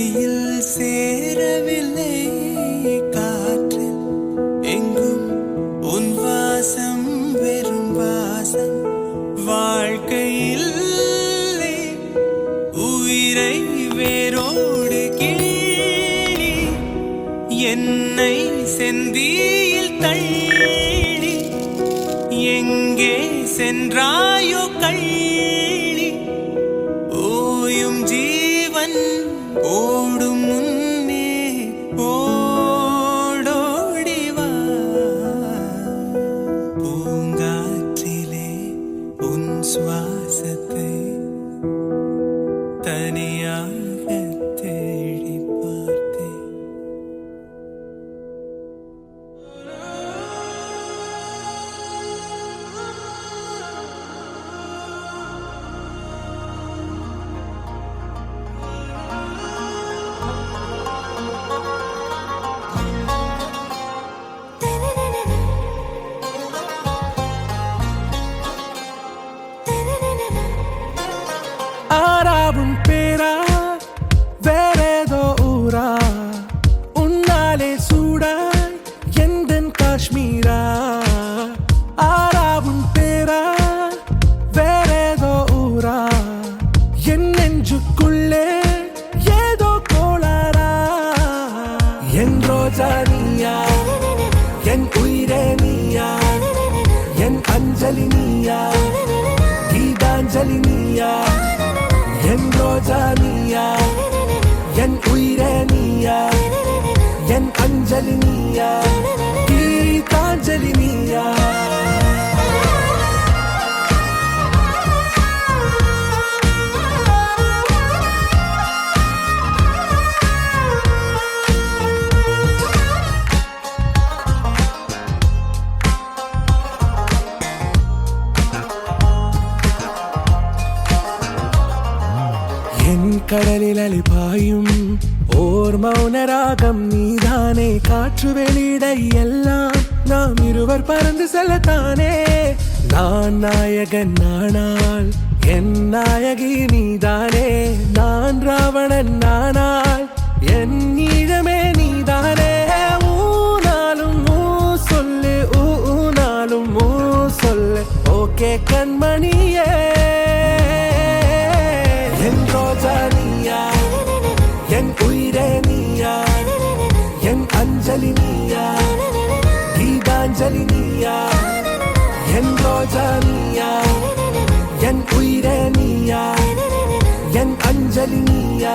கையில் சேரவில்லை காற்றில் எங்கும் உன் வாசம் வெறும் வாசம் வாழ்க்கையில் உயிரை வேரோடு கிள்ளி என்னை செந்தியில் தள்ளி எங்கே சென்றாயோ கள்ளி ஓயும் ஜீவன் ஓடும் முன்னே ஓடோடிவா பூங்காற்றிலே உன் சுவாசத்தை தனியாக தேடி பார்த்தேன். ஆறாவும் பேரா வேறேதோ ஊரா உன்னாலே சூடாய் எந்தன் காஷ்மீரா ஆறாவும் பேரா வேறேதோ ஊரா என் நெஞ்சுக்குள்ளே ஏதோ கோளாரா என் ரோஜா நீயா என் உயிரே நீயா என் அஞ்சலி நீயா கீதாஞ்சலி நீயா என் ரோஜா நீயா என் உயிரே நீயா என் அஞ்சலி நீயா கீதாஞ்சலி நீயா என் கடலில் அலிபாயும் ஓர் மௌனராகம் நீதானே காற்று வெளியிட எல்லாம் நாம் இருவர் பறந்து செல்லத்தானே நான் நாயகன் நானால் என் நாயகி நீதானே நான் ராவணன் நானால் என் ஈழமே நீதானே ஊனாலும் ஊ சொல்லு ஊனாலும் ஊ சொல்லு ஓகே கண்மணியே என் ரோஜா நீயா என் உயிரே நீயா என் அஞ்சலி நீயா கீதாஞ்சலி நீயா என் ரோஜா நீயா என் உயிரே நீயா என் அஞ்சலி நீயா